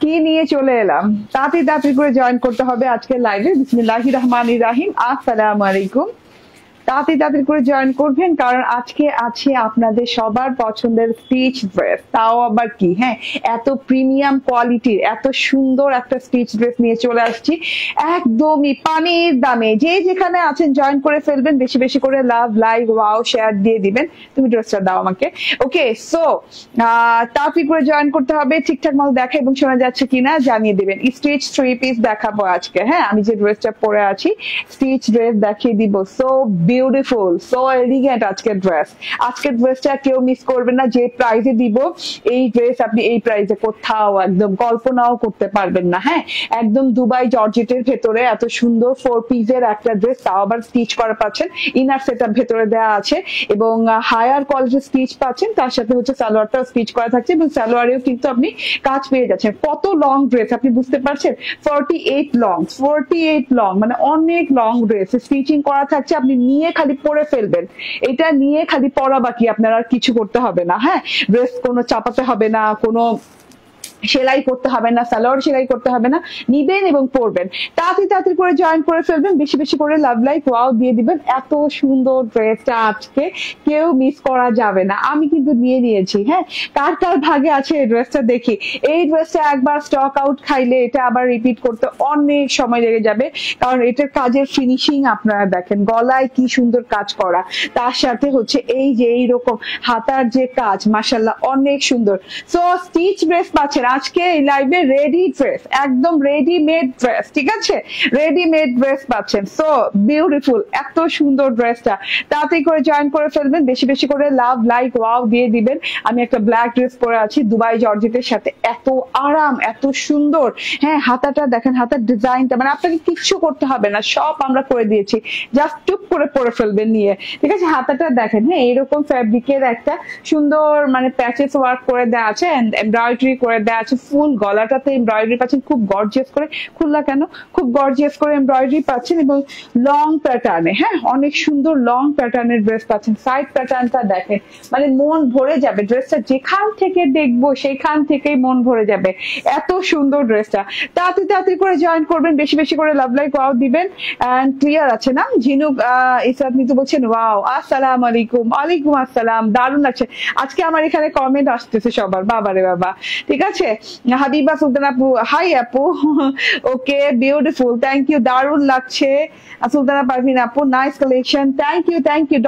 কি নিয়ে চলে এলাম, তাড়াতাড়ি তাড়াতাড়ি করে জয়েন করতে হবে আজকে লাইভে। বিসমিল্লাহির রহমানির রহিম, আসসালামু আলাইকুম। তাড়াতাড়ি তাড়াতাড়ি করে জয়েন করবেন, কারণ আজকে আছে আপনাদের সবার পছন্দের স্টিচ ড্রেস। তাও আবার কি, হ্যাঁ, এত প্রিমিয়াম কোয়ালিটির এত সুন্দর একটা স্টিচ ড্রেস নিয়ে চলে আসছি একদমই পানির দামে। যে যেখানে আছেন জয়েন করে ফেলবেন, বেশি বেশি করে লাভ, লাইক, ওয়াও, শেয়ার দিয়ে দিবেন। তুমি ড্রেসটা দাও আমাকে। ওকে, সো তাড়াতাড়ি করে জয়েন করতে হবে। ঠিকঠাক মতো দেখা এবং শোনা যাচ্ছে কিনা জানিয়ে দিবেন। স্টিচ 3 পিস দেখাবো আজকে। হ্যাঁ, আমি যে ড্রেসটা পরে আছি স্টিচ ড্রেস দেখিয়ে দিব। সো বিউটিফুল, সো এলিগেন্ট আজকের ড্রেস। আজকের ড্রেসটা কেউ মিস করবেন না। যে প্রাইজে দিব এই ড্রেস আপনি এই প্রাইজে কোথাও একদম কল্পনাও করতে পারবেন না। হ্যাঁ, একদম দুবাই জর্জেটের ভেতরে এত সুন্দর 4 পিসের একটা ড্রেস, তাও আবার স্টিচ করা পাচ্ছেন। ইনার সেটআপ ভেতরে দেওয়া আছে এবং হায়ার কোয়ালিটির স্টিচ পাচ্ছেন। তার সাথে হচ্ছে সালোয়ারটাও স্টিচ করা থাকছে এবং সালোয়ারেও কিন্তু আপনি কাজ পেয়ে যাচ্ছেন। কত লং ড্রেস আপনি বুঝতে পারছেন, 48 লং, মানে অনেক লং ড্রেস স্টিচিং করা থাকছে। আপনি নিয়ে খালি পরে ফেলবেন, এটা নিয়ে খালি পরা বাকি, আপনার আর কিছু করতে হবে না। হ্যাঁ, ড্রেস কোনো চাপাতে হবে না, কোনো সেলাই করতে হবে না, সালোয়ার সেলাই করতে হবে না, নিবেন এবং পরবেন। তাড়াতাড়ি তাড়াতাড়ি করে জয়েন করে ফেলবেন, বেশি বেশি করে লাভ, লাইক, ওয়াও দিয়ে দিবেন। এত সুন্দর ড্রেসটা আজকে কেউ মিস করা যাবে না। আমি কিন্তু নিয়ে নিয়েছি। হ্যাঁ, কার কার ভাগে আছে এই ড্রেসটা দেখি। এই ড্রেসটা একবার স্টক আউট খাইলে এটা আবার রিপিট করতে অনেক সময় লেগে যাবে, কারণ এটার কাজের ফিনিশিং আপনারা দেখেন, গলায় কি সুন্দর কাজ করা, তার সাথে হচ্ছে এই যে এইরকম হাতার যে কাজ, মাশাআল্লাহ অনেক সুন্দর। সো স্টিচ ড্রেস পাচ্ছেন আজকে এই লাইভে, রেডি ড্রেস, একদম রেডিমেড ড্রেস। ঠিক আছে, রেডিমেড ড্রেস পাচ্ছেন। সো বিউটিফুল, এত সুন্দর ড্রেসটা তাড়াতাড়ি করে জয়েন করে ফেলবেন, বেশি বেশি করে লাভ, লাইক, ওয়াও দিয়ে দিবেন। আমি একটা ব্ল্যাক ড্রেস পরে আছি দুবাই জর্জেটের সাথে, এত আরাম, এত সুন্দর। হ্যাঁ, হাতাটা দেখেন, হাতার ডিজাইনটা, মানে আপনাকে কিচ্ছু করতে হবে না, সব আমরা করে দিয়েছি, জাস্ট টুপ করে পরে ফেলবেন নিয়ে। ঠিক আছে, হাতাটা দেখেন, হ্যাঁ এরকম ফ্যাব্রিকের একটা সুন্দর মানে প্যাচেস ওয়ার্ক করে দেওয়া আছে, এমব্রয়ডারি করে দেওয়া আছে। ফুল গলাটাতে এমব্রয়ডারি পাচ্ছেন, খুব গর্জিয়াস করে, খুললা কেন, খুব গর্জিয়াস করে এমব্রয়ডারি পাচ্ছেন এবং লং প্যাটার্নে। হ্যাঁ, অনেক সুন্দর লং প্যাটার্নের ড্রেস পাচ্ছেন। সাইড প্যাটার্নটা দেখেন, মানে মন ভরে যাবে। ড্রেসটা যেখান থেকে দেখবো সেখান থেকেই মন ভরে যাবে, এত সুন্দর ড্রেসটা। তাড়াতাড়ি তাড়াতাড়ি করে জয়েন করবেন, বেশি বেশি করে লাভ, লাইক, ওয়াও দিবেন। এন্ড ক্লিয়ার আছে না? ঝিনুক ইসরাত মিতু বলছেন ওয়াও, আসসালামু আলাইকুম। ওয়ালাইকুম আসসালাম, দারুণ লাগছে আজকে। আমার এখানে কমেন্ট আসতেছে সবার, বাবারে বাবা। ঠিক আছে, হাবিবা সুলতান আপু, হাই আপু। ওকে, বিউটিফুল, থ্যাংক ইউ, দারুণ লাগছে। সুলতানা পারভিন আপু, nice collection, thank you, thank you.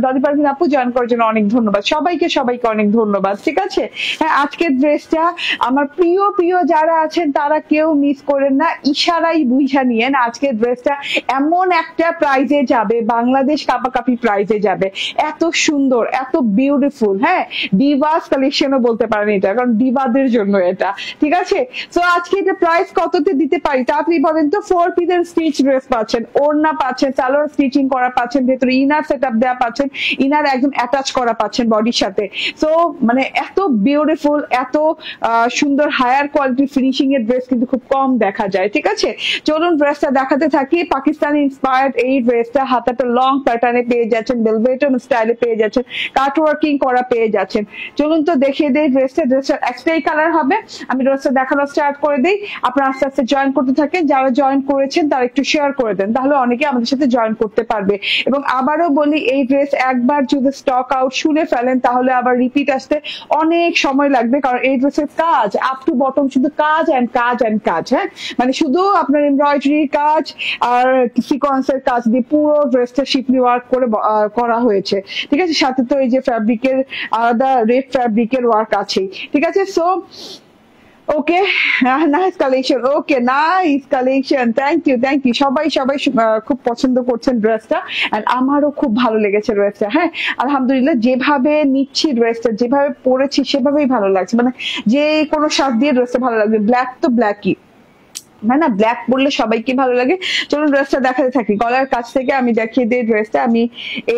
Dolly Parvin আপু জয়েন করার জন্য অনেক ধন্যবাদ। সবাইকে সবাইকে অনেক ধন্যবাদ। ঠিক আছে, হ্যাঁ আজকের ড্রেসটা আমার প্রিয় প্রিয় যারা আছেন তারা কেউ মিস করেন না, ইশারাই বুঝা নিয়েন। আজকের ড্রেসটা এমন একটা প্রাইজে যাবে, বাংলাদেশ কাপাকাপি প্রাইজে যাবে, এত সুন্দর, এত বিউটিফুল। হ্যাঁ, ডিভাস কালেকশনও বলতে পারেন এটা, কারণ ডিভাদের জন্য এটা। ঠিক আছে, তো আজকে এটা প্রাইস কততে দিতে পারি তাড়াতাড়ি বলেন তো। 4 পিসের স্টিচ ড্রেস পাচ্ছেন, ওড়না পাচ্ছেন, সালোয়ার স্টিচিং করা পাচ্ছেন, ভেতরে ইনার সেটআপ দেওয়া পাচ্ছেন, ইনার একদম অ্যাটাচ করা পাচ্ছেন বডির সাথে। সো মানে এত বিউটিফুল, এত সুন্দর হায়ার কোয়ালিটি ফিনিশিং এর ড্রেস কিন্তু খুব কম দেখা যায়। ঠিক আছে, চলুন ড্রেসটা দেখাতে থাকি। পাকিস্তানি ইন্সপায়ার্ড এই ড্রেসটা, হাতাটা লং প্যাটার্নে পেয়ে যাচ্ছেন, বেলভেটন স্টাইলে পেয়ে যাচ্ছেন, কাট ওয়ার্কিং করা পেয়ে যাচ্ছেন। চলুন তো দেখিয়ে দেই ড্রেসটা। ড্রেসটার একটাই কালার হবে, আমি ড্রেসটা দেখানো স্টার্ট করে দিই, আপনারা আস্তে আস্তে জয়েন করতে থাকেন। যারা জয়েন করেছেন তারা একটু শেয়ার করে দেন, তাহলে অনেকে আমাদের সাথে জয়েন করতে পারবে। এবং আবারও বলি, এই ড্রেস একবার যদি স্টক আউট শুনে ফেলেন তাহলে আবার রিপিট আসতে অনেক সময় লাগবে, কারণ এই ড্রেসের কাজ আপ টু বটম শুধু কাজ অ্যান্ড কাজ অ্যান্ড কাজ। হ্যাঁ, মানে শুধু আপনার এমব্রয়ডারি কাজ আর সিকোয়েন্সের কাজ দিয়ে পুরো ড্রেসটা শিপলি ওয়ার্ক করে করা হয়েছে। ঠিক আছে, সাথে তো এই যে ফ্যাব্রিকের আলাদা রেড ফ্যাব্রিকের ওয়ার্ক আছে। ঠিক আছে, so okay, nice collection, okay nice collection, thank you, thank you. সবাই সবাই খুব পছন্দ করছেন ড্রেসটা, এন্ড আমারও খুব ভালো লেগেছে ড্রেসটা। হ্যাঁ, আলহামদুলিল্লাহ, যেভাবে নিচ্ছি ড্রেসটা, যেভাবে পরেছি সেভাবেই ভালো লাগছে, মানে যে কোনো শার্ট দিয়ে ড্রেসটা ভালো লাগবে। ব্ল্যাক তো ব্ল্যাকই, মানে না ব্ল্যাক পরলে সবাইকে ভালো লাগে। চলুন ড্রেসটা দেখাতে থাকি। গলার কাছ থেকে আমি দেখিয়ে দিই ড্রেসটা। আমি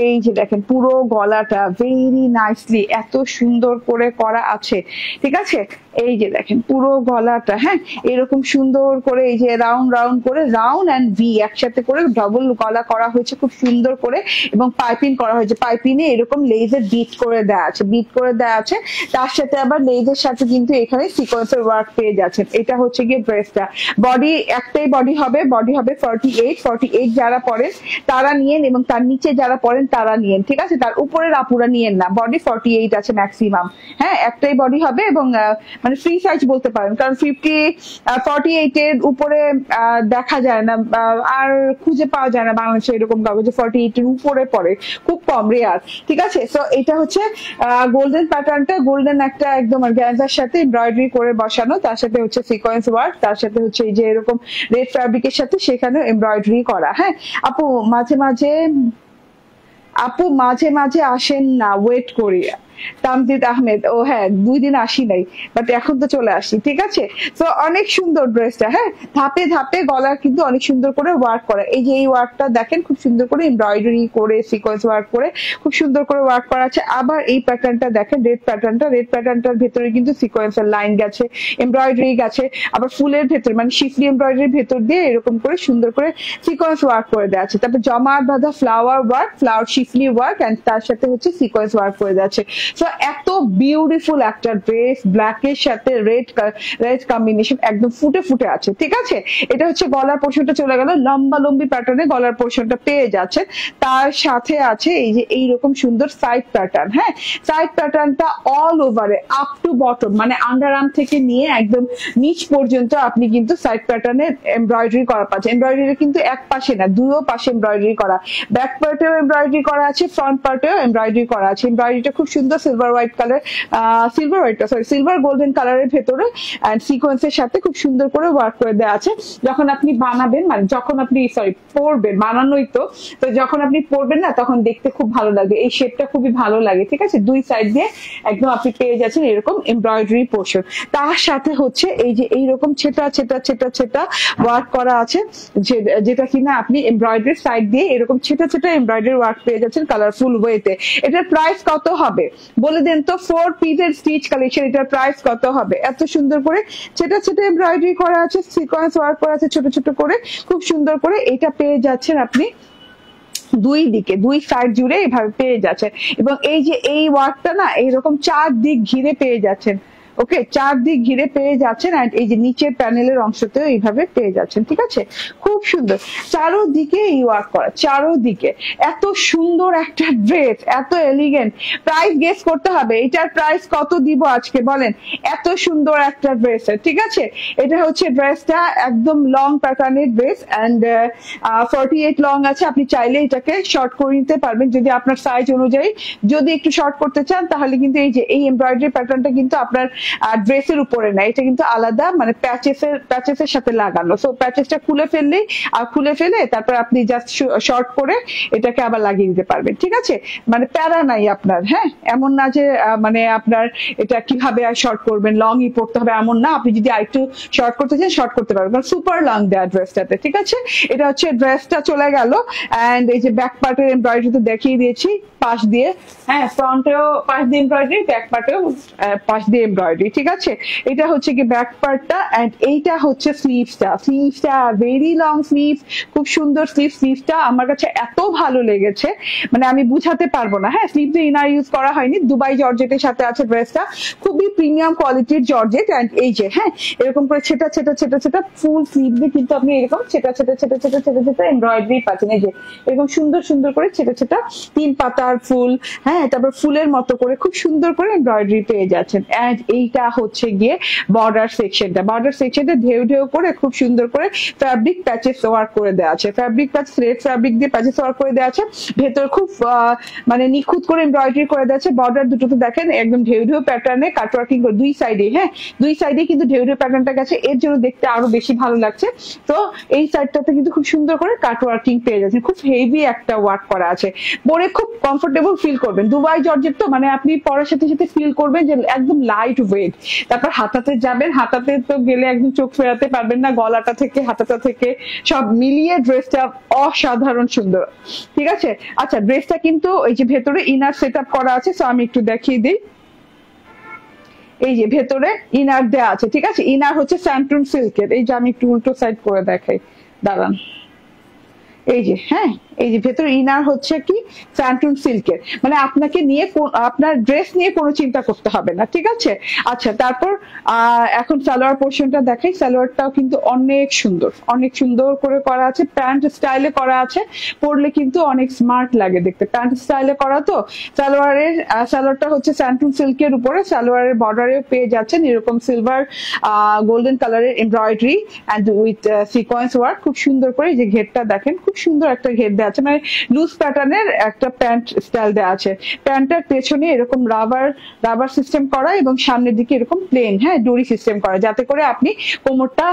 এই যে দেখেন পুরো গলাটা ভেরি নাইসলি এত সুন্দর করে করা আছে, ঠিক আছে। এই যে দেখেন পুরো গলাটা, হ্যাঁ এরকম সুন্দর করে এই যে রাউন্ড রাউন্ড করে, রাউন্ড এন্ড ভি একসাথে করে ডবল গলা করা হয়েছে খুব সুন্দর করে, এবং পাইপিং করা হয়েছে। পাইপিংয়ে এরকম লেজের বিট করে দেওয়া আছে, বিট করে দেওয়া আছে। তার সাথে আবার লেজের সাথে কিন্তু এখানে সিকোয়েন্সের ওয়ার্ক পেয়ে যাচ্ছেন। এটা হচ্ছে গিয়ে ড্রেসটা। বডি একটাই বডি হবে, বডি হবে 48 যারা পরেন তারা নিয়েন, এবং তার নিচে যারা পরেন তারা নিয়েন, ঠিক আছে। তার উপরের আপুরা নিয়েন না, বডি 48 আছে ম্যাক্সিমাম। হ্যাঁ একটাই বডি হবে, এবং মানে ফ্রি সাইজ বলতে পারেন, কারণ 48 এর উপরে দেখা যায় না, আর খুঁজে পাওয়া যায় না বাংলাদেশে এরকম কাগজে 48 এর উপরে পড়ে, খুব কম, রেয়ার, ঠিক আছে। সো এটা হচ্ছে গোল্ডেন প্যাটার্নটা, গোল্ডেন একটা একদম অর্গানজার সাথে এমব্রয়ডারি করে বসানো, তার সাথে হচ্ছে সিকোয়েন্স ওয়ার্ক, তার সাথে হচ্ছে এই যে এরকম রেড ফ্যাব্রিকের সাথে সেখানেও এমব্রয়ডারি করা। হ্যাঁ আপু মাঝে মাঝে আসেন না, ওয়েট করি। তামজিদ আহমেদ, ও হ্যাঁ 2 দিন আসি নাই, বাট এখন তো চলে আসি, ঠিক আছে। তো অনেক সুন্দর ড্রেসটা, হ্যাঁ ধাপে ধাপে গলার কিন্তু অনেক সুন্দর করে ওয়ার্ক করা। এই যে এই ওয়ার্কটা দেখেন খুব সুন্দর করে এমব্রয়ডারি করে সিকোয়েন্স ওয়ার্ক করে খুব সুন্দর করে ওয়ার্ক করা আছে। আবার এই প্যাটার্নটা দেখেন, রেড প্যাটার্নটার ভেতরে কিন্তু সিকোয়েন্সের লাইন গেছে, এমব্রয়ডারি গেছে, আবার ফুলের ভেতর মানে শিফলি এমব্রয়ডারির ভেতর দিয়ে এরকম করে সুন্দর করে সিকোয়েন্স ওয়ার্ক করে দেওয়া আছে। তারপর জমাট বাঁধা flower work, flower schiffli work, and তার সাথে হচ্ছে সিকোয়েন্স ওয়ার্ক করে দেওয়া আছে। সো এত বিউটিফুল একটা ড্রেস, ব্ল্যাকের সাথে রেড কম্বিনেশন একদম ফুটে ফুটে আছে, ঠিক আছে। এটা হচ্ছে গলার পোর্শনটা চলে গেল, লম্বা লম্বি প্যাটার্নে গলার পোর্শনটা পেয়ে যাচ্ছে। তার সাথে আছে এই যে এইরকম সুন্দর সাইড প্যাটার্ন। হ্যাঁ সাইড প্যাটার্নটা অল ওভারে আপ টু বটম, মানে আন্ডার আর্ম থেকে নিয়ে একদম নিচ পর্যন্ত আপনি কিন্তু সাইড প্যাটার্নে এমব্রয়ডারি করা পাচ্ছেন। এমব্রয়ডারি কিন্তু এক পাশে না, দুও পাশে এমব্রয়ডারি করা, ব্যাক পার্টেও এমব্রয়ডারি করা আছে, ফ্রন্ট পার্টেও এমব্রয়ডারি করা আছে। এমব্রয়ডারিটা খুব সুন্দর silver white colour, silver golden কালারের ভেতরে এন্ড সিকোয়েন্সের সাথে খুব সুন্দর করে ওয়ার্ক করে দেওয়া আছে। যখন আপনি বানাবেন, মানে যখন আপনি পরবেন, বানানোই তো যখন আপনি পরবেন না তখন দেখতে খুব ভালো লাগবে, এই শেপটা খুবই ভালো লাগে, ঠিক আছে। দুই সাইড দিয়ে একদম আপনি পেয়ে যাচ্ছেন এরকম এমব্রয়ডারি পোর্শন। তার সাথে হচ্ছে এই যে এইরকম ছেটা ছেটা ছেটা ছেটা ওয়ার্ক করা আছে, যেটা কিনা আপনি এমব্রয়ডারি সাইড দিয়ে এরকম ছেটা ছেটা এমব্রয়ডারি ওয়ার্ক পেয়ে যাচ্ছেন কালারফুল ওয়েতে। এটার প্রাইস কত হবে বলে দেন তো? 4 পিসের স্টিচ কালেকশন, এটার প্রাইস কত হবে? এত সুন্দর করে ছেটা ছেটা এমব্রয়ডারি করা আছে, সিকোয়েন্স ওয়ার্ক করা আছে ছোট ছোট করে, খুব সুন্দর করে এটা পেয়ে যাচ্ছেন আপনি দুই দিকে, দুই সাইড জুড়ে এইভাবে পেয়ে যাচ্ছেন। এবং এই যে এই ওয়ার্কটা না এইরকম 4 দিক ঘিরে পেয়ে যাচ্ছেন, ওকে 4 দিক ঘিরে পেয়ে যাচ্ছেন। এন্ড এই যে নিচের প্যানেলের অংশতেও এইভাবে পেয়ে যাচ্ছেন, ঠিক আছে। খুব সুন্দর চারোদিকে এই ওয়ার্ক করা, চারোদিকে এত সুন্দর একটা ড্রেস, এত এলিগেন্ট। প্রাইস গেস করতে হবে, এটার প্রাইস কত দিব আজকে বলেন? এত সুন্দর একটা ড্রেস, ঠিক আছে। এটা হচ্ছে ড্রেসটা একদম লং প্যাটার্নের ড্রেস, এন্ড 48 লং আছে। আপনি চাইলে এটাকে শর্ট করে নিতে পারবেন যদি আপনার সাইজ অনুযায়ী। যদি একটু শর্ট করতে চান তাহলে কিন্তু এই যে এই এমব্রয়ডারি প্যাটার্নটা কিন্তু আপনার ড্রেসের উপরে না, এটা কিন্তু আলাদা, মানে প্যাচেসের সাথে লাগানো। সো প্যাচেসটা খুলে ফেলে তারপর আপনি জাস্ট শর্ট করে এটাকে আবার লাগিয়ে দিতে পারবেন, ঠিক আছে। মানে প্যারা নাই আপনার, হ্যাঁ এমন না যে মানে আপনার এটা কিভাবে শর্ট করবেন, লংই পড়তে হবে এমন না। আপনি যদি আরেকটু শর্ট করতে চান শর্ট করতে পারবেন, কারণ সুপার লং দেয়া ড্রেসটাতে, ঠিক আছে। এটা হচ্ছে ড্রেসটা চলে গেল। এন্ড এই যে ব্যাক পার্টের এমব্রয়ডারি তো দেখিয়ে দিয়েছি পাশ দিয়ে, হ্যাঁ ফ্রন্টেও পাশ দিয়ে এমব্রয়ডারি, ব্যাক পার্টেও পাশ দিয়ে এমব্রয়ডারি, ঠিক আছে। এটা হচ্ছে কি ব্যাক পার্টটা, এন্ড এইটা হচ্ছে স্লিভসটা ভেরি লং স্লিভ, খুব সুন্দর স্লিভসটা আমার কাছে এত ভালো লেগেছে, মানে আমি বুঝাতে পারবো না। হ্যাঁ স্লিভসে ইনার ইউজ করা হয়নি, দুবাই জর্জেটের সাথে আছে ড্রেসটা, খুবই প্রিমিয়াম কোয়ালিটির জর্জেট। এন্ড এই যে হ্যাঁ এরকম করে ছেটা ছেটা ছেটা ছেটা ফুল স্লিভে কিন্তু আপনি এরকম ছেটা ছেটা ছেটা ছেটা ছেটা ছেটা এমব্রয়ডারি পাচ্ছেন। এই যে এরকম সুন্দর সুন্দর করে ছেটা ছেটা 3 পাতার ফুল, হ্যাঁ তারপর ফুলের মতো করে খুব সুন্দর করে এমব্রয়ডারি পেয়ে যাচ্ছেন। এন্ড এইটা হচ্ছে গিয়ে বর্ডার সেকশনটা ঢেউ ঢেউ করে খুব সুন্দর করে ফ্যাব্রিক প্যাচেস ওয়ার্ক করে দেওয়া আছে, ফ্যাব্রিক প্যাচ রেড ফ্যাব্রিক দিয়ে প্যাচেস ওয়ার্ক করে দেওয়া আছে। ভেতর খুব মানে নিখুঁত করে এমব্রয়ডারি করে দেওয়া আছে। বর্ডার দুটো তো দেখেন একদম ঢেউ ঢেউ প্যাটার্নে কাটওয়ার্কিং করে দুই সাইডে, হ্যাঁ দুই সাইডে কিন্তু ঢেউ ঢেউ প্যাটার্নটা গেছে, এর জন্য দেখতে আরো বেশি ভালো লাগছে। তো এই সাইডটাতে কিন্তু খুব সুন্দর করে কাটওয়ার্কিং পেয়ে যাচ্ছে, খুব হেভি একটা ওয়ার্ক করা আছে, পরে খুব কমফোর্টেবল কমফোর্টেবল ফিল করবেন। দুবাই জর্জেট তো মানে আপনি পরার সাথে সাথে ফিল করবেন যে একদম লাইট ওয়েট। তারপর হাতাতে যাবেন, হাতাতে তো গেলে একদম চোখ ফেরাতে পারবেন না, গলাটা থেকে হাতাটা থেকে সব মিলিয়ে ড্রেসটা অসাধারণ সুন্দর। ঠিক আছে, আচ্ছা ড্রেসটা কিন্তু এই যে ভেতরে ইনার সেট আপ করা আছে, তো আমি একটু দেখিয়ে দিই। এই যে ভেতরে ইনার দেওয়া আছে, ঠিক আছে, ইনার হচ্ছে স্যান্টুন সিল্কের। এই যে আমি একটু উল্টো সাইড করে দেখাই, দাঁড়ান, এই যে হ্যাঁ, এই যে ভেতরে ইনার হচ্ছে কি স্যান্টুন সিল্কের, মানে আপনাকে নিয়ে আপনার ড্রেস নিয়ে কোনো চিন্তা করতে হবে না। ঠিক আছে, আচ্ছা তারপর এখন সালোয়ার পোর্শনটা দেখাই। সালোয়ারটাও কিন্তু অনেক সুন্দর, অনেক সুন্দর করে করা আছে, প্যান্ট স্টাইলে করা আছে, পরলে কিন্তু অনেক স্মার্ট লাগে দেখতে, প্যান্ট স্টাইলে করা তো। সালোয়ারটা হচ্ছে স্যান্টুন সিল্কের উপরে, সালোয়ারের বর্ডারেও পেয়ে যাচ্ছেন এরকম সিলভার গোল্ডেন কালারের embroidery and with sequence work. খুব সুন্দর করে যে ঘেরটা দেখেন, খুব সুন্দর একটা ঘের দেওয়া আছে, মানে লুজ প্যাটার্নের একটা প্যান্ট স্টাইল দেওয়া আছে। প্যান্টটার পেছনে এরকম রাবার সিস্টেম করা এবং সামনের দিকে এরকম প্লেন, হ্যাঁ, ডুরি সিস্টেম করা, যাতে করে আপনি কোমরটা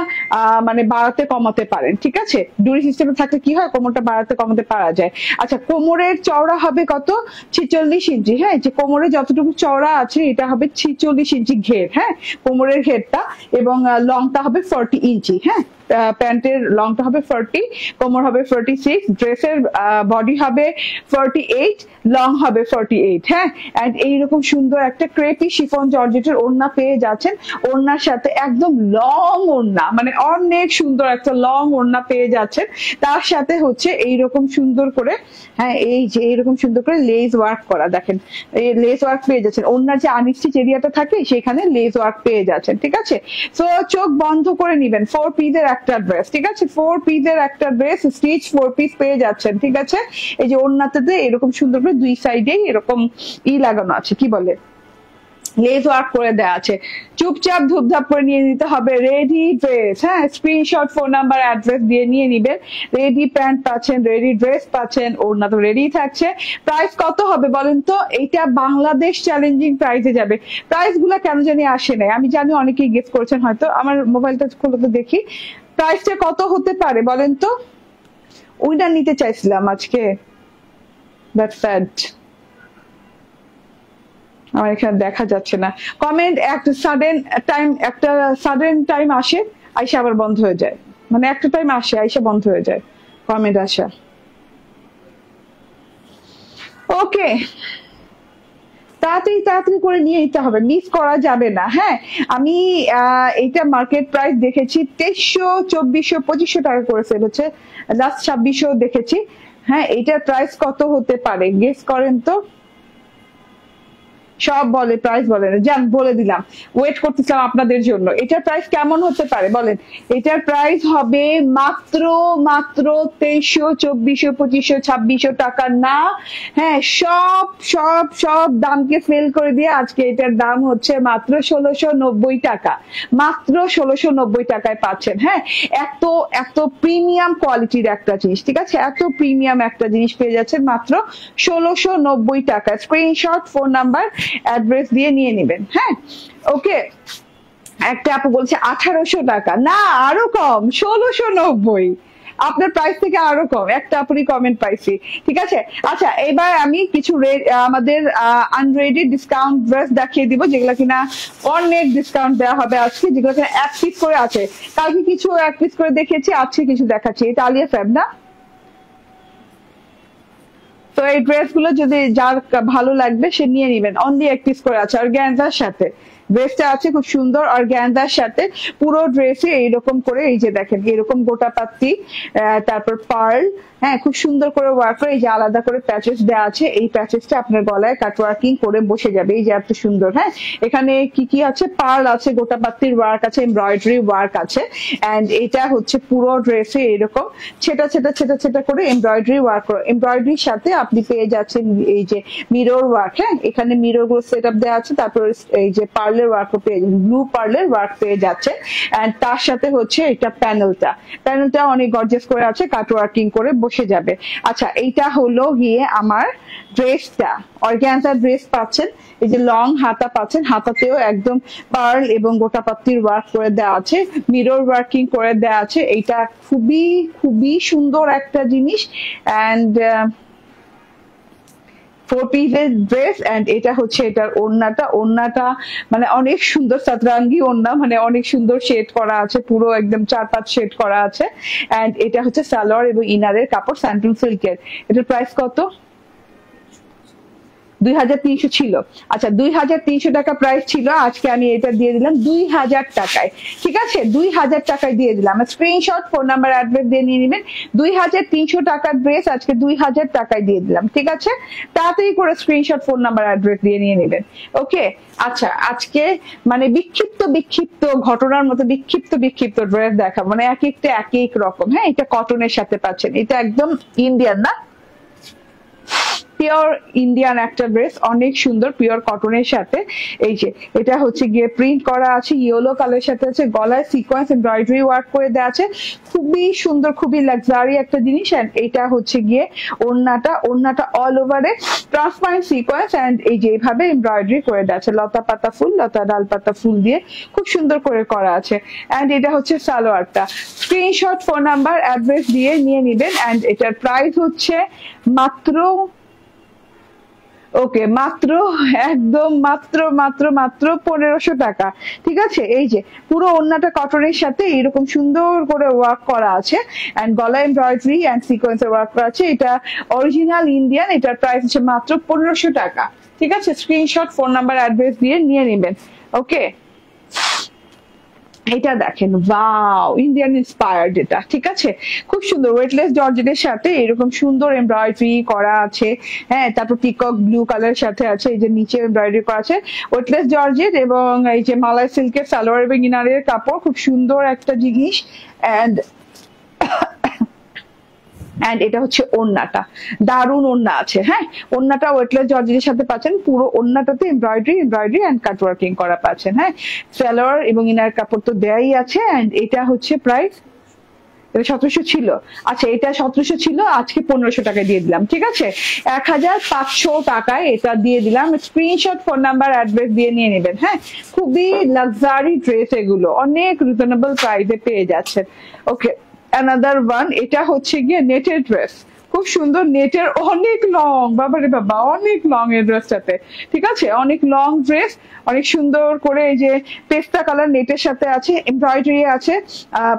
মানে বাড়াতে কমাতে পারেন। ঠিক আছে, ডুরি সিস্টেমে থাকলে কি হয়, কোমরটা বাড়াতে কমাতে পারা যায়। আচ্ছা, কোমরের চওড়া হবে কত, 46 ইঞ্চি। হ্যাঁ, যে কোমরে যতটুকু চওড়া আছে এটা হবে 46 ইঞ্চি ঘের, হ্যাঁ, কোমরের ঘেরটা, এবং লংটা হবে 40 ইঞ্চি। হ্যাঁ, প্যান্টের লংটা হবে 40, কোমর হবে 46, ড্রেসের বডি হবে 48, লং হবে 48। হ্যাঁ, এন্ড এইরকম সুন্দর একটা ক্রেপি শিফন জর্জেটের ওড়না পেয়ে যাচ্ছেন, ওড়নার সাথে একদম লং ওড়না, মানে অনেক সুন্দর একটা লং ওড়না পেয়ে যাচ্ছেন। তার সাথে হচ্ছে এইরকম সুন্দর করে, হ্যাঁ, এই যে এইরকম সুন্দর করে লেস ওয়ার্ক করা, দেখেন এই লেস ওয়ার্ক পেয়ে যাচ্ছেন। ওড়নার যে আনস্টিচ এরিয়াটা থাকে সেখানে লেস ওয়ার্ক পেয়ে যাচ্ছেন। ঠিক আছে, তো চোখ বন্ধ করে নিবেন, 4 পিসের একটা ড্রেস। ঠিক আছে, 4 পিসের একটা ড্রেস, স্টিচ 4 পিস পেয়ে যাচ্ছেন। ঠিক আছে, এই যে ওড়নাতে এরকম সুন্দর করে দুই সাইডেই এরকম লাগানো আছে, কি বলে, লেস ওয়ার্ক করে দেওয়া আছে। চুপচাপ ধুপধাপ করে নিয়ে নিতে হবে রেডি ড্রেস। হ্যাঁ, স্ক্রিনশট, ফোন নাম্বার, অ্যাড্রেস দিয়ে নিয়ে নিবেন। রেডি প্যান্ট পাচ্ছেন, রেডি ড্রেস পাচ্ছেন, ওড়না তো রেডি থাকছে। প্রাইস কত হবে বলেন তো? এইটা বাংলাদেশ চ্যালেঞ্জিং প্রাইসে যাবে। প্রাইস গুলা কেন জানি আসে নাই, আমি জানি অনেকেই গেস করেছেন হয়তো। আমার মোবাইলটা খুলে তো দেখি প্রাইসটা কত হতে পারে বলেন তো। ওইটা নিতে চাইছিলাম আজকে, দ্যাট ফ্যাট আমার এখানে দেখা যাচ্ছে না। কমেন্ট একটা সাডেন টাইম আসে, আইসা আবার বন্ধ হয়ে যায়, মানে একটা টাইম আসে আইসা বন্ধ হয়ে যায় কমেন্ট আসা। ওকে, তাড়াতাড়ি করে নিয়ে নিতে হবে, মিস করা যাবে না। হ্যাঁ, আমি এইটা মার্কেট প্রাইস দেখেছি 2300, 2400, 2500 টাকা করে সেল হচ্ছে, লাস্ট 2600 দেখেছি। হ্যাঁ, এইটার প্রাইস কত হতে পারে গেস করেন তো। সব বলে, প্রাইস বলে না, যান বলে দিলাম, ওয়েট করতেছিলাম আপনাদের জন্য। এটার প্রাইস কেমন হতে পারে বলেন? এটার প্রাইস হবে মাত্র 2300, 2400, 2500, 2600 টাকা না। হ্যাঁ, সব সব সব দামকে ফেল করে দিয়ে আজকে এটার দাম হচ্ছে মাত্র 1690 টাকা, মাত্র 1690 টাকায় পাচ্ছেন। হ্যাঁ, এত এত প্রিমিয়াম কোয়ালিটির একটা জিনিস, ঠিক আছে, এত প্রিমিয়াম একটা জিনিস পেয়ে যাচ্ছেন মাত্র 1690 টাকা। স্ক্রিনশট, ফোন নাম্বার, অ্যাড্রেস দিয়ে নিয়ে নেবেন। হ্যাঁ, ওকে। একটা আপু বলছে 1800 টাকা, না আরো কম, 1690, আপনার প্রাইস থেকে আরো কম। একটা আপুরই কমেন্ট পাইছি, ঠিক আছে। আচ্ছা, এবার আমি কিছু আমাদের আনরেডি ডিসকাউন্ট ড্রেস দেখিয়ে দিব, যেগুলো কিনা অনেক ডিসকাউন্ট দেওয়া হবে আজকে, যেগুলো কিনা 1 পিস করে আছে। কালকে কিছু 1 পিস করে দেখিয়েছি, আজকে কিছু দেখাচ্ছি। এটা আলিয়া ফ্যাব না, তো এই ড্রেস গুলো যদি যার ভালো লাগবে সে নিয়ে নিবেন। অনলি 1 পিস করে আছে, অর্গানজার সাথে ড্রেসটা আছে, খুব সুন্দর অর্গানজার সাথে। পুরো ড্রেসে এইরকম করে, এই যে দেখেন এরকম গোটা পাত্তি, তারপর পার্ল, হ্যাঁ, খুব সুন্দর করে ওয়ার্ক করে, এই যে আলাদা করে প্যাচেস দেওয়া আছে, এই প্যাচেসটা আপনার গলায় কাট ওয়ার্কিং করে বসে যাবে, এই যে এত সুন্দর। হ্যাঁ, এখানে কি কি আছে, পার্ল আছে, গোটা পাত্তির ওয়ার্ক আছে, এমব্রয়ডারি ওয়ার্ক আছে, এন্ড এটা হচ্ছে পুরো ড্রেসে এরকম ছেটা ছেটা ছেটা ছেটা করে এমব্রয়ডারি ওয়ার্ক করে। এমব্রয়ডারির সাথে আপনি পেয়ে যাচ্ছেন এই যে মিরর ওয়ার্ক। হ্যাঁ, এখানে মিরর গুলো সেট আপ দেওয়া আছে, তারপর এই যে পার্লের ওয়ার্ক পেয়ে যাচ্ছেন, ব্লু পার্লের ওয়ার্ক পেয়ে যাচ্ছে, এন্ড তার সাথে হচ্ছে এটা প্যানেলটা অনেক গর্জিয়াস করে আছে, কাট ওয়ার্কিং করে বসে যাবে। আচ্ছা, এইটা হলো গিয়ে আমার ড্রেসটা, অর্গানজার ড্রেস পাচ্ছেন, এই যে লং হাতা পাচ্ছেন, হাতাতেও একদম পার্ল এবং গোটা পাত্তির ওয়ার্ক করে দেওয়া আছে, মিরর ওয়ার্কিং করে দেওয়া আছে। এইটা খুবই খুবই সুন্দর একটা জিনিস, এন্ড ফোর পিসের ড্রেস এন্ড এটা হচ্ছে এটার ওড়নাটা। ওড়নাটা মানে অনেক সুন্দর সাতরাঙ্গি ওড়না, মানে অনেক সুন্দর শেড করা আছে, পুরো একদম 4-5 শেড করা আছে। এন্ড এটা হচ্ছে সালোয়ার এবং ইনারের কাপড় স্যান্টুন সিল্কের। এটার প্রাইস কত? 2300 ছিল। আচ্ছা 2300 টাকা প্রাইস ছিল, আজকে আমি এটা দিয়ে দিলাম 2000 টাকায়। ঠিক আছে, 2000 টাকায় দিয়ে দিলাম। স্ক্রিনশট, ফোন নাম্বার, অ্যাড্রেস দিয়ে নিয়ে নেবেন। 2300 টাকার ড্রেস আজকে 2000 টাকায় দিয়ে দিলাম। ঠিক আছে, তাড়াতাড়ি করে স্ক্রিনশট, ফোন নাম্বার, অ্যাড্রেস দিয়ে নিয়ে নেবেন। ওকে, আচ্ছা আজকে মানে বিক্ষিপ্ত বিক্ষিপ্ত ঘটনার মতো বিক্ষিপ্ত বিক্ষিপ্ত ড্রেস দেখা, মানে এক একটা এক এক রকম। হ্যাঁ, এটা কটনের সাথে পাচ্ছেন, এটা একদম ইন্ডিয়ান না, পিওর ইন্ডিয়ান একটা ড্রেস, অনেক সুন্দর পিওর কটনের সাথে। এই যে এটা হচ্ছে গিয়ে প্রিন্ট করা আছে, ইয়েলো কালারের সাথে আছে, গলায় সিকোয়েন্স এমব্রয়ডারি ওয়ার্ক করে দেওয়া আছে, খুবই সুন্দর, খুবই লাক্সারি একটা জিনিস। এন্ড এটা হচ্ছে গিয়ে ওড়নাটা, ওড়নাটা অল ওভারে ট্রান্সপারেন্ট সিকোয়েন্স এন্ড এই যে এইভাবে এমব্রয়ডারি করে দেওয়া আছে, লতা পাতা ফুল, লতা ডাল পাতা ফুল দিয়ে খুব সুন্দর করে করা আছে। এন্ড এটা হচ্ছে সালোয়ারটা। স্ক্রিনশট, ফোন নাম্বার, অ্যাড্রেস দিয়ে নিয়ে নিবেন। এন্ড এটার প্রাইস হচ্ছে মাত্র, ওকে, মাত্র একদম মাত্র মাত্র মাত্র 1500 টাকা। ঠিক আছে, এই যে পুরো ওড়নাটা কটনের সাথে এরকম সুন্দর করে ওয়ার্ক করা আছে এন্ড গলা এমব্রয়ডারি এন্ড সিকোয়েন্সের ওয়ার্ক করা আছে। এটা অরিজিনাল ইন্ডিয়ান, এটার প্রাইস হচ্ছে মাত্র 1500 টাকা। ঠিক আছে, স্ক্রিনশট, ফোন নাম্বার, অ্যাড্রেস দিয়ে নিয়ে নেবেন। ওকে, এটা দেখেন, ওয়াও, ইন্ডিয়ান ইন্সপায়ার্ড এটা। ঠিক আছে, খুব সুন্দর ওয়েটলেস জর্জেটের সাথে এরকম সুন্দর এমব্রয়ডারি করা আছে। হ্যাঁ, তারপর পিকক ব্লু কালারের সাথে আছে, এই যে নিচে এমব্রয়ডারি করা আছে, ওয়েটলেস জর্জেট এবং এই যে মালাই সিল্কের সালোয়ার এবং ইনারের কাপড়, খুব সুন্দর একটা জিনিস। এন্ড এন্ড এটা হচ্ছে ওড়নাটা, দারুন ওড়না আছে। হ্যাঁ, ওড়নাটা ওয়েটলেস জর্জেটের সাথে পাচ্ছেন, পুরো ওড়নাটাতে embroidery embroidery and cut working করা পাচ্ছেন। হ্যাঁ, সালোয়ার এবং ইনার কাপড় তো দেয়াই আছে। এন্ড এটা হচ্ছে প্রাইস, এটা 1700 ছিল। আচ্ছা, এটা 1700 ছিল, আজকে 1500 টাকায় দিয়ে দিলাম। ঠিক আছে, 1500 টাকায় এটা দিয়ে দিলাম। স্ক্রিনশট, ফোন নাম্বার, অ্যাড্রেস দিয়ে নিয়ে নেবেন। হ্যাঁ, খুবই লাক্সারি ড্রেস, এগুলো অনেক রিজনেবল প্রাইসে পেয়ে যাচ্ছেন। ওকে, অ্যানাদার ওয়ান, এটা হচ্ছে গিয়ে নেটের ড্রেস, খুব সুন্দর নেটের, অনেক লং, বাবারে বাবা অনেক লং এই ড্রেসটাতে। ঠিক আছে, অনেক লং ড্রেস, অনেক সুন্দর করে এই যে পেস্তা কালার নেটের সাথে আছে, এমব্রয়ডারি আছে,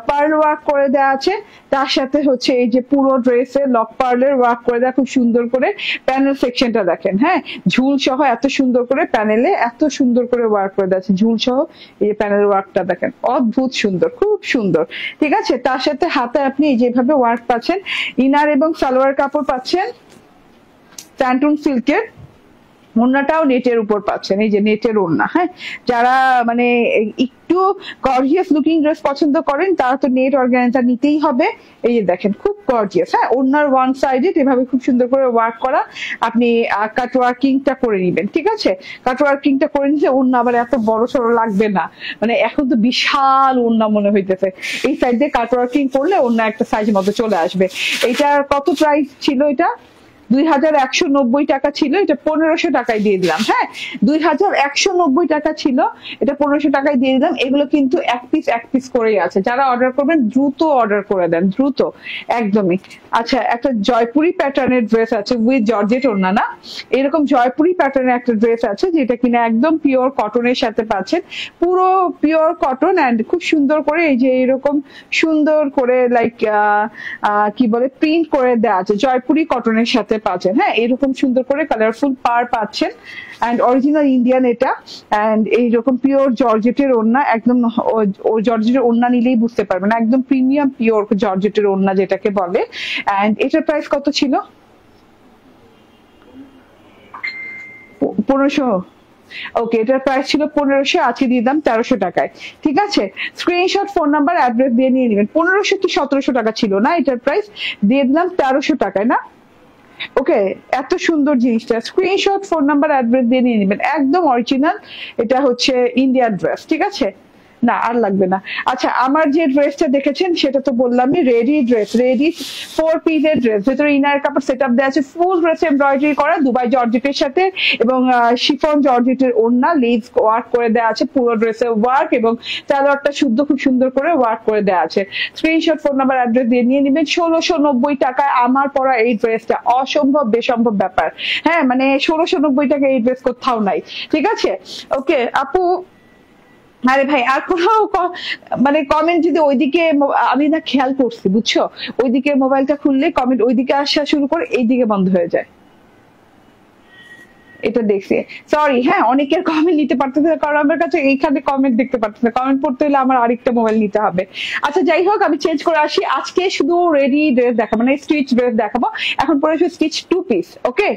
পার্ল ওয়ার্ক করে দেওয়া আছে, তার সাথে হচ্ছে এই যে পুরো ড্রেসে লক পার্লের ওয়ার্ক করে দেওয়া, খুব সুন্দর করে। প্যানেল সেকশনটা দেখেন, হ্যাঁ, ঝুল সহ এত সুন্দর করে প্যানেলে এত সুন্দর করে ওয়ার্ক করে দেওয়া আছে, ঝুল সহ এই প্যানেল ওয়ার্কটা দেখেন, অদ্ভুত সুন্দর, খুব সুন্দর। ঠিক আছে, তার সাথে হাতে আপনি যেভাবে ওয়ার্ক পাচ্ছেন, ইনার এবং সালোয়ার কাপড় পাচ্ছেন স্যান্টুন সিল্কের, ওড়নাটাও নেটের উপর পাচ্ছেন, এই যে নেটের ওড়না। হ্যাঁ, যারা মানে একটু গর্জিয়াস লুকিং ড্রেস পছন্দ করেন তারা তো নেট অর্গানজা নিতেই হবে। এই যে দেখেন, খুব গর্জিয়াস। হ্যাঁ, ওড়নার ওয়ান সাইডে এভাবে খুব সুন্দর করে ওয়ার্ক করা, আপনি কাট ওয়ার্কিংটা করে নিবেন। ঠিক আছে, কাট ওয়ার্কিংটা করে নিলে ওড়না আবার এত বড় সড়ো লাগবে না, মানে এখন তো বিশাল ওড়না মনে হইতেছে, এই সাইড দিয়ে কাট ওয়ার্কিং করলে ওড়না একটা সাইজ মতো চলে আসবে। এইটার কত প্রাইস ছিল? এটা 2190 টাকা ছিল, এটা 1500 টাকায় দিয়ে দিলাম। হ্যাঁ, 2190 টাকা ছিল, এটা 1500 টাকায় দিয়ে দিলাম। এগুলো কিন্তু এক পিস করেই আছে, যারা অর্ডার করবেন দ্রুত অর্ডার করে দেন, দ্রুত একদমই। আচ্ছা, একটা জয়পুরি প্যাটার্নের ড্রেস আছে উইথ জর্জেট ওড়না, না এরকম জয়পুরি প্যাটার্নের একটা ড্রেস আছে যেটা কিনা একদম পিওর কটনের সাথে পাচ্ছেন, পুরো পিওর কটন এন্ড খুব সুন্দর করে এই যে এরকম সুন্দর করে লাইক কি বলে প্রিন্ট করে দেওয়া আছে, জয়পুরি কটনের সাথে পাচ্ছেন। হ্যাঁ, এরকম সুন্দর করে কালারফুল পার পাচ্ছেন এন্ড অরিজিনাল ইন্ডিয়ান এটা। এন্ড এইরকম পিওর জর্জেটের ওড়না, একদম ও জর্জেটের ওড়না নিলেই বুঝতে পারবেন, একদম প্রিমিয়াম পিওর জর্জেটের ওড়না যেটাকে বলে। এন্ড এটার প্রাইস কত ছিল? 1500। ওকে, এটার প্রাইস ছিল 1500, আজকে দিয়ে দাম 1300 টাকায়। ঠিক আছে, স্ক্রিনশট, ফোন নাম্বার, অ্যাড্রেস দিয়ে নিয়ে নেবেন। 1500 কি 1700 টাকা ছিল না এটার প্রাইস, দিয়ে দিলাম 1300 টাকায়। না ওকে, এত সুন্দর জিনিসটা, স্ক্রিনশট, ফোন নাম্বার, অ্যাড্রেস দিয়ে নিয়ে নেবেন, একদম অরিজিনাল, এটা হচ্ছে ইন্ডিয়ান ড্রেস। ঠিক আছে, না আর লাগবে না। আচ্ছা আমার যে ড্রেসটা দেখেছেন সেটা তো বললামই, রেডি ড্রেস, রেডি 4 পিসের ড্রেস, ভেতরে ইনার কাপড় সেটআপ দেওয়া আছে, ফুল ড্রেস এমব্রয়ডারি করা দুবাই জর্জেটের সাথে এবং শিফন জর্জেটের ওড়না, লিভস ওয়ার্ক করে দেওয়া আছে, পুরো ড্রেসে ওয়ার্ক এবং সালোয়ারটা শুদ্ধ খুব সুন্দর করে ওয়ার্ক করে দেওয়া আছে। স্ক্রিনশট, ফোন নাম্বার, অ্যাড্রেস দিয়ে নিয়ে নেবেন। 1690 টাকায় আমার পরা এই ড্রেসটা, অসম্ভব বেসম্ভব ব্যাপার। হ্যাঁ মানে 1690 টাকা এই ড্রেস কোথাও নাই, ঠিক আছে? ওকে আপু, আরে ভাই আর কোনো মানে কমেন্ট যদি ওইদিকে, আমি না খেয়াল করছি বুঝছো, ওইদিকে মোবাইলটা খুললে কমেন্ট ওইদিকে আসা শুরু করে এইদিকে বন্ধ হয়ে যায়, এটা দেখছি, সরি। হ্যাঁ অনেকের কমেন্ট নিতে পারতেছে না কারণ আমার কাছে এইখানে কমেন্ট দেখতে পারতেছে, কমেন্ট পড়তে হলে আমার আরেকটা মোবাইল নিতে হবে। আচ্ছা যাই হোক আমি চেঞ্জ করে আসি, আজকে শুধু রেডি ড্রেস দেখাবো, মানে স্টিচ ড্রেস দেখাবো। এখন পরে স্টিচ 2 পিস, ওকে?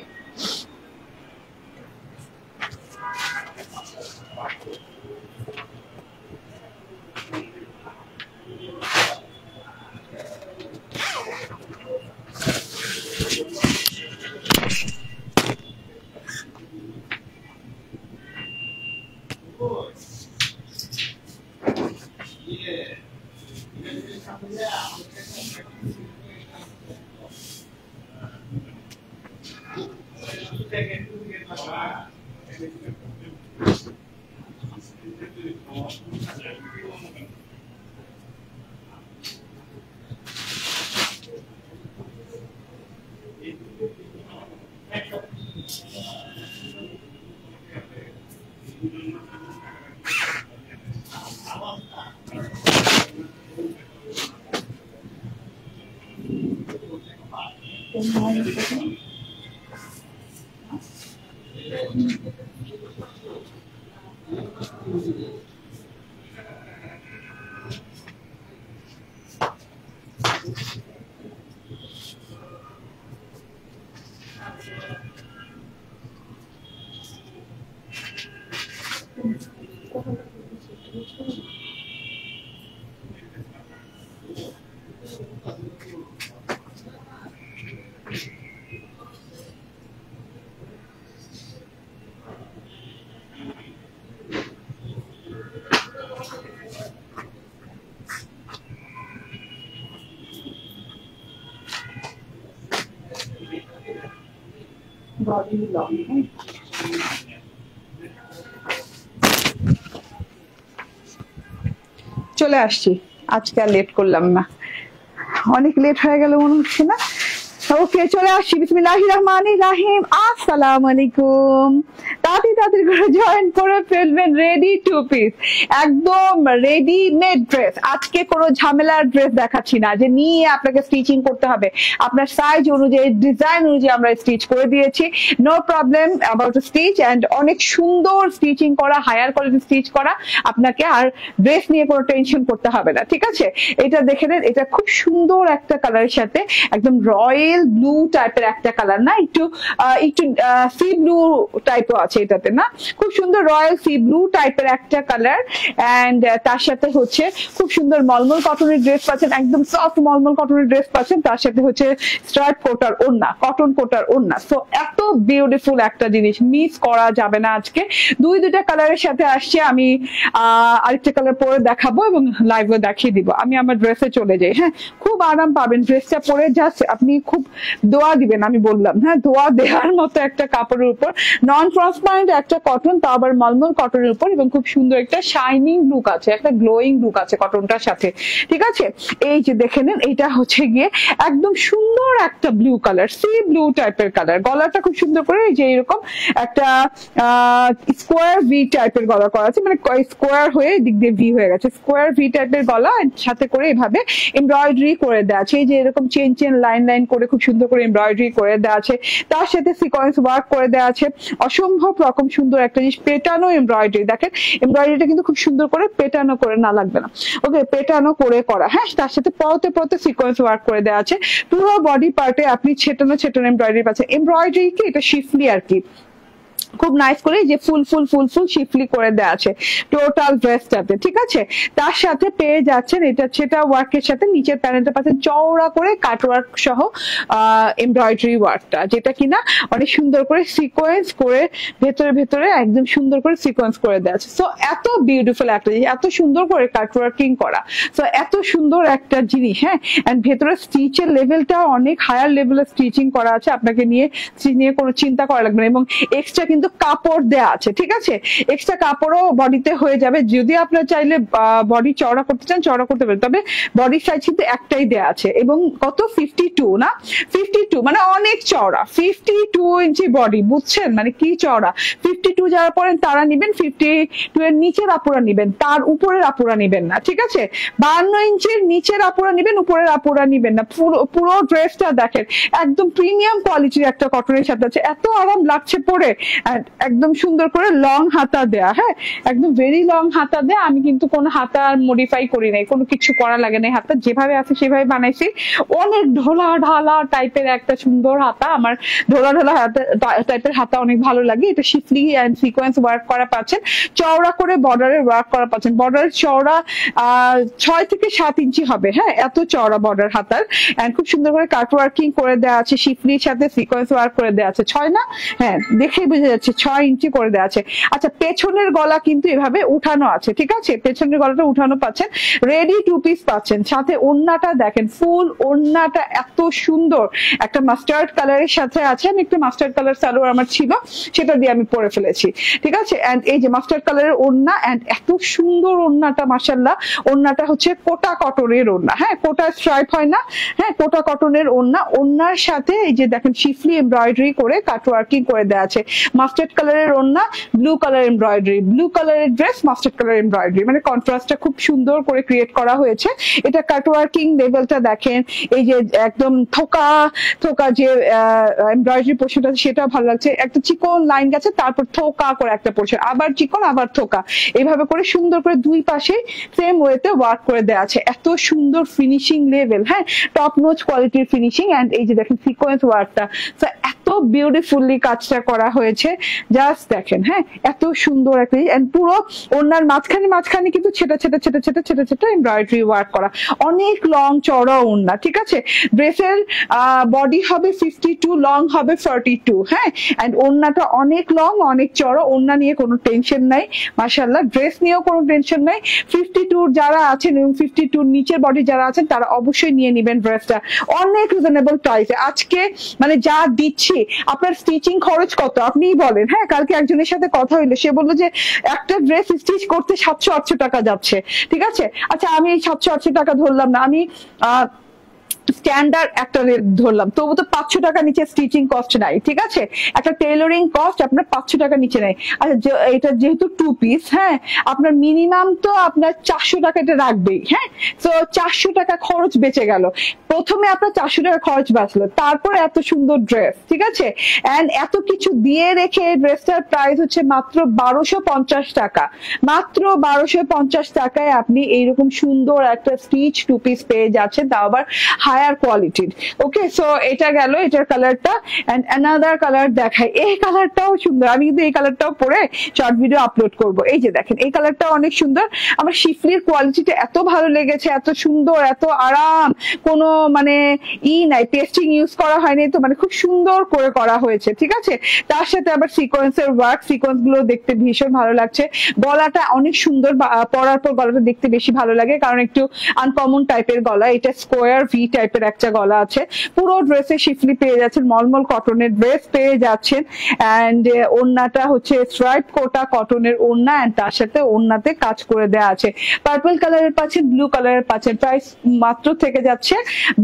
চলে আসছি, আজকে আর লেট করলাম না, অনেক লেট হয়ে গেল মনে হচ্ছে না? ওকে চলে আসছি, বিসমিল্লাহির রহমানির রহিম। আসসালামু আলাইকুম। তাড়াতাড়ি করে জয়েন করে ফেলবেন, রেডি 2 পিস, একদম রেডিমেড ড্রেস। আজকে কোনো ঝামেলার ড্রেস দেখাচ্ছি না যে নিয়ে আপনাকে স্টিচিং করতে হবে, আপনার সাইজ অনুযায়ী ডিজাইন অনুযায়ী আমরা স্টিচ করে দিয়েছি, no problem about stitch. And অনেক সুন্দর স্টিচিং করা, হায়ার কোয়ালিটি স্টিচ করা, আপনাকে আর ড্রেস নিয়ে কোনো টেনশন করতে হবে না, ঠিক আছে? এটা দেখে নেন, এটা খুব সুন্দর একটা কালারের সাথে, একদম রয়্যাল ব্লু টাইপের একটা কালার, না একটু একটু সি ব্লু টাইপও আছে এটাতে, না খুব সুন্দর রয়্যাল সি ব্লু টাইপের একটা কালার। এন্ড তার সাথে হচ্ছে খুব সুন্দর মলমল কটনের ড্রেস পাচ্ছেন, একদম সফট মলমল কটনের ড্রেস পাচ্ছেন, তার সাথে হচ্ছে স্ট্রাইপ কোটার ওড়না, কটন কোটার ওড়না। সো এত বিউটিফুল একটা জিনিস মিস করা যাবে না। আজকে দুইটা কালারের সাথে আসছে, আমি আরেকটা কালার পরে দেখাবো এবং লাইভে দেখিয়ে দিব। আমি আমার ড্রেসে চলে যাই। হ্যাঁ খুব আরাম পাবেন ড্রেসটা পরে, জাস্ট আপনি খুব দোয়া দিবেন, আমি বললাম হ্যাঁ দোয়া দেওয়ার মতো একটা কাপড়ের উপর, নন ট্রান্সপারেন্ট একটা কটন, তা আবার মলমল কটনের উপর, এবং খুব সুন্দর একটা শাইনিং লুক আছে, একটা গ্লোয়িং লুক আছে কটনটার সাথে, ঠিক আছে? এই যে দেখে নেন, এটা হচ্ছে গিয়ে একদম সুন্দর একটা ব্লু কালার, সি ব্লু টাইপের কালার। গলাটা খুব সুন্দর করে এই যে এরকম একটা স্কোয়ার ভি টাইপের গলা করা আছে, মানে স্কোয়ার হয়ে দিক দিয়ে ভি হয়ে গেছে, স্কোয়ার ভি টাইপের গলা, সাথে করে এভাবে এমব্রয়ডারি করে দেওয়া আছে, এই যে এরকম চেন চেন লাইন লাইন করে খুব সুন্দর করে এমব্রয়ডারি করে দেওয়া আছে, তার সাথে সিকোয়েন্স ওয়ার্ক করে দেওয়া আছে, অসম্ভব রকম সুন্দর একটা জিনিস, পেটানো এমব্রয়ডারি। দেখেন এমব্রয়ডারিটা কিন্তু খুব সুন্দর করে পেটানো করে, না লাগবে না, ওকে পেটানো করে করা। হ্যাঁ তার সাথে পরতে পরতে সিকোয়েন্স ওয়ার্ক করে দেওয়া আছে, পুরো বডি পার্টে আপনি ছেটানো ছেটানো এমব্রয়ডারি পাচ্ছেন। এমব্রয়ডারি কি এটা শিফলি আর কি, খুব নাইস করে যে ফুল ফুল ফুল ফুল শিফলি করে দেওয়া আছে টোটাল ড্রেসটাতে, ঠিক আছে। তার সাথে পেয়ে যাচ্ছেন এটা সেটা ওয়ার্কের সাথে নিচের প্যানেলটা পাচ্ছেন চওড়া করে কাট ওয়ার্ক সহ এমব্রয়ডারি ওয়ার্কটা, যেটা কিনা অনেক সুন্দর করে সিকোয়েন্স করে ভেতরে ভেতরে একদম সুন্দর করে সিকোয়েন্স করে দেওয়া আছে। সো এত বিউটিফুল একটা জিনিস, এত সুন্দর করে কাট ওয়ার্কিং করা, সো এত সুন্দর একটা জিনিস। হ্যাঁ, এন্ড ভেতরে স্টিচের লেভেলটা অনেক হায়ার লেভেলের স্টিচিং করা আছে, আপনাকে নিয়ে কোনো চিন্তা করা লাগবে না। এবং এক্সট্রা কিন্তু কাপড় দেয়া আছে, ঠিক আছে, এক্সট্রা কাপড়ও বডিতে হয়ে যাবে। যদি আপনার চাইলে বডি চওড়া করতে চান চওড়া করতে পারেন, তবে বডি সাইজ কিন্তু একটাই দেয়া আছে। এবং কত 52 না, 52 মানে অনেক চওড়া, 52 ইঞ্চি বডি, বুঝছেন মানে কি চওড়া। 52 যারা পরেন তারা নিবেন, 52 এর নিচের আপুরা নিবেন, তার উপরের আপুরা নিবেন না, ঠিক আছে। 52 ইঞ্চির নিচের আপুরা নিবেন, উপরের আপুরা নিবেন না। পুরো ড্রেসটা দেখেন একদম প্রিমিয়াম কোয়ালিটির একটা কটনের সাথে আছে, এত আরাম লাগছে পরে। একদম সুন্দর করে লং হাতা দেয়া, হ্যাঁ একদম ভেরি লং হাতা দেয়া। আমি কিন্তু কোনো হাতা মডিফাই করি নাই, কোনো কিছু করা লাগে নাই, হাতা যেভাবে আছে সেভাবে বানাইছি। অনেক ঢোলা ঢালা টাইপের একটা সুন্দর হাতা, আমার ঢোলা ঢোলা টাইপের হাতা অনেক ভালো লাগে। এটা শিফলি এন্ড সিকোয়েন্স ওয়ার্ক করা পাচ্ছেন, চওড়া করে বর্ডারের ওয়ার্ক করা পাচ্ছেন। বর্ডারের চওড়া 6 থেকে 7 ইঞ্চি হবে, হ্যাঁ এত চওড়া বর্ডার হাতার। এন্ড খুব সুন্দর করে কাট ওয়ার্কিং করে দেওয়া আছে, শিফলির সাথে সিকোয়েন্স ওয়ার্ক করে দেওয়া আছে। 6 না, হ্যাঁ দেখেই বোঝা যাচ্ছে 6 ইঞ্চি করে দেওয়া আছে। আচ্ছা, পেছনের গলা কিন্তু এভাবে উঠানো আছে, ঠিক আছে, পেছনের গলাটা উঠানো পাচ্ছেন। রেডি 2 পিস পাচ্ছেন, সাথে ওড়নাটা দেখেন, ফুল ওড়নাটা এত সুন্দর একটা মাস্টার্ড কালারের সাথে আছে। আমি একটু মাস্টার্ড কালার সালোয়ার আমার ছিল, সেটা দিয়ে আমি পরে ফেলেছি, ঠিক আছে। এন্ড এই যে মাস্টার্ড কালারের ওড়না, এন্ড এত সুন্দর ওড়নাটা, মাশাআল্লাহ। ওড়নাটা হচ্ছে কোটা কটনের ওড়না, হ্যাঁ কোটা স্ট্রাইপ হয় না, হ্যাঁ কোটা কটনের ওড়না। ওড়নার সাথে এই যে দেখেন শিফলি এমব্রয়ডারি করে কাট ওয়ার্কিং করে দেওয়া আছে। মাস্টার্ড কালারের ওড়না, ব্লু কালার এমব্রয়ডারি, ব্লু কালারের ড্রেস, মাস্টার্ড কালার এমব্রয়ডারি, মানে কন্ট্রাস্টটা খুব সুন্দর করে ক্রিয়েট করা হয়েছে। এটা কাট ওয়ার্কিং লেভেলটা দেখেন, এই যে একদম থোকা থোকা যে এমব্রয়ডারি পোর্শনটা সেটা ভালো লাগছে। একটা চিকন লাইন গেছে, তারপর থোকা করে একটা পোর্শন, আবার চিকন আবার থোকা, এইভাবে করে সুন্দর করে দুই পাশে সেম ওয়েতে ওয়ার্ক করে দেওয়া আছে। এত সুন্দর ফিনিশিং লেভেল, হ্যাঁ টপ নোচ কোয়ালিটির ফিনিশিং। এন্ড এই যে দেখেন সিকোয়েন্স ওয়ার্কটা, এত বিউটিফুলি কাজটা করা হয়েছে, জাস্ট দেখেন, হ্যাঁ এত সুন্দর একটা। এন্ড পুরো ওনার মাঝখানে কিন্তু ছেটা ছেটা ছেটা ছেটা ছেটা ছেটা এমব্রয়ডারি ওয়ার্ক করা, অনেক লং চওড়া ওড়না, ঠিক আছে। ড্রেসের বডি হবে 52, লং হবে 42, হ্যাঁ। এন্ড ওড়নাটা অনেক লং অনেক চওড়া, ওড়না নিয়ে কোনো টেনশন নাই, মাশাআল্লাহ। ড্রেস নিয়েও কোনো টেনশন নাই। 52 যারা আছেন এবং 52 নিচের বডি যারা আছেন তারা অবশ্যই নিয়ে নেবেন ড্রেসটা, অনেক রিজনেবল প্রাইসে। আজকে মানে যা দিচ্ছি, আপনার স্টিচিং খরচ কত আপনিই বলেন। হ্যাঁ, কালকে একজনের সাথে কথা হইলো, সে বললো যে একটা ড্রেস স্টিচ করতে 700-800 টাকা যাচ্ছে, ঠিক আছে। আচ্ছা, আমি 700-800 টাকা ধরলাম না, আমি স্ট্যান্ডার্ড একটা রেট ধরলাম, তবু তো 500 টাকা নিচে স্টিচিং কস্ট নাই, ঠিক আছে। একটা টেইলরিং কস্ট আপনার 500 টাকা নিচে নেই। আচ্ছা, এটা যেহেতু 2 পিস, হ্যাঁ আপনার মিনিমাম তো আপনার 400 টাকা এটা রাখবেই, হ্যাঁ। তো 400 টাকা খরচ বেঁচে গেল। প্রথমে আপনার 400 টাকা খরচ বাঁচলো, তারপরে এত সুন্দর ড্রেস, ঠিক আছে। এন্ড এত কিছু দিয়ে রেখে ড্রেসটার প্রাইস হচ্ছে মাত্র 1250 টাকা। মাত্র 1250 টাকায় আপনি এইরকম সুন্দর একটা স্টিচ 2 পিস পেয়ে যাচ্ছেন, তাও আবার হায়ার কোয়ালিটির। ওকে, সো এটা গেল এটার কালারটা। এন্ড অ্যানাদার কালার দেখাই, এই কালারটাও সুন্দর। আমি কিন্তু এই কালারটাও পরে শর্ট ভিডিও আপলোড করব। এই যে দেখেন, এই কালারটাও অনেক সুন্দর। আমার শিফলির কোয়ালিটিটা এত ভালো লেগেছে, এত সুন্দর, এত আরাম, কোনো মানে নাই, পেস্টিং ইউজ করা হয়নি, তো মানে খুব সুন্দর করে করা হয়েছে, ঠিক আছে। তার সাথে আবার সিকোয়েন্সের ওয়ার্ক, সিকোয়েন্স গুলো দেখতে ভীষণ ভালো লাগছে। গলাটা অনেক সুন্দর, পরার পর গলাটা দেখতে বেশি ভালো লাগে, কারণ একটু আনকমন টাইপের গলা, এটা স্কোয়ার ভি টাইপের একটা গলা আছে। পুরো ড্রেসে শিফলি পেয়ে যাচ্ছেন, মলমল কটনের ড্রেস পেয়ে যাচ্ছেন। এন্ড ওড়নাটা হচ্ছে স্ট্রাইপ কোটা কটনের ওড়না, এন্ড তার সাথে ওড়নাতে কাজ করে দেওয়া আছে। পার্পল কালারের পাচ্ছেন, ব্লু কালারের পাচ্ছেন। প্রাইস মাত্র থেকে যাচ্ছে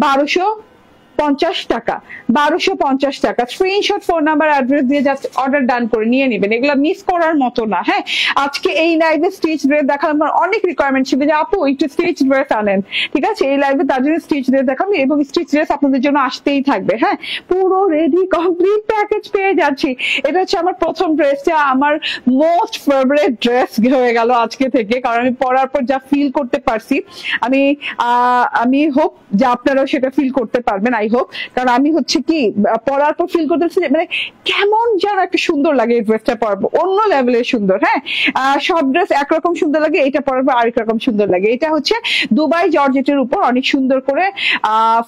1250 টাকা। 1250 টাকা। স্ক্রিনশট, ফোন নাম্বার, অ্যাড্রেস দিয়ে জাস্ট অর্ডার ডান করে নিয়ে নেবেন, এগুলো মিস করার মতো না। হ্যাঁ, আজকে এই লাইভে স্টিচ ড্রেস দেখালাম, অনেক রিকোয়ারমেন্ট ছিল যে আপু একটু স্টিচ ড্রেস আনেন, ঠিক আছে। এই লাইভে তার জন্য স্টিচ ড্রেস দেখালাম, এবং স্টিচ ড্রেস আপনাদের জন্য আসতেই থাকবে। হ্যাঁ, পুরো রেডি কমপ্লিট প্যাকেজ পেয়ে যাচ্ছি। এটা হচ্ছে আমার প্রথম ড্রেসটা, আমার মোস্ট ফেভারিট ড্রেস হয়ে গেল আজকে থেকে, কারণ আমি পরার পর যা ফিল করতে পারছি, আমি হোপ যে আপনারাও সেটা ফিল করতে পারবেন। যাই হোক, কারণ আমি হচ্ছে কি পরার পর ফিল করতেছি মানে কেমন যেন একটা সুন্দর লাগে এই ড্রেসটা পরার পর, অন্য লেভেলের সুন্দর। হ্যাঁ, সব ড্রেস একরকম সুন্দর লাগে, এটা পরার পর আরেক রকম সুন্দর লাগে। এটা হচ্ছে দুবাই জর্জেটের উপর অনেক সুন্দর করে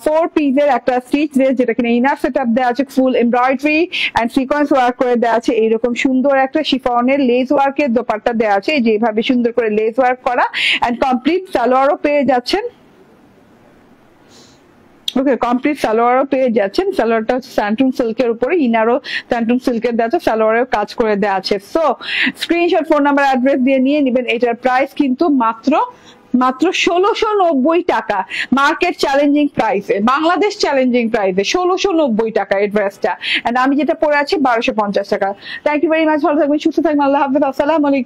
4 পিসের একটা স্টিচ ড্রেস, যেটা কিনা ইনার সেট আপ দেওয়া আছে, full embroidery and sequence work করে দেওয়া আছে। এইরকম সুন্দর একটা শিফনের লেস ওয়ার্কের দোপাট্টা দেওয়া আছে, যেভাবে সুন্দর করে লেস ওয়ার্ক করা, এন্ড কমপ্লিট সালোয়ারও পেয়ে যাচ্ছেন। ওকে, কমপ্লিট সালোয়ারও পেয়ে যাচ্ছেন। সালোয়ারটা হচ্ছে স্যান্টুন সিল্কের উপরে, ইনারও স্যান্টুন সিল্কের দেওয়া আছে, সালোয়ারেও কাজ করে দেওয়া আছে। So screenshot, phone number, address দিয়ে নিয়ে নেবেন। এটার প্রাইস কিন্তু মাত্র 1690 টাকা, মার্কেট চ্যালেঞ্জিং প্রাইসে, বাংলাদেশ চ্যালেঞ্জিং প্রাইসে 1690 টাকা এই ড্রেসটা। এন্ড আমি যেটা পরে আছি 1250 টাকা। থ্যাংক ইউ ভেরি মাচ, ভালো থাকবেন, সুস্থ থাকবেন, আল্লাহ হাফেজ, আসসালামু আলাইকুম।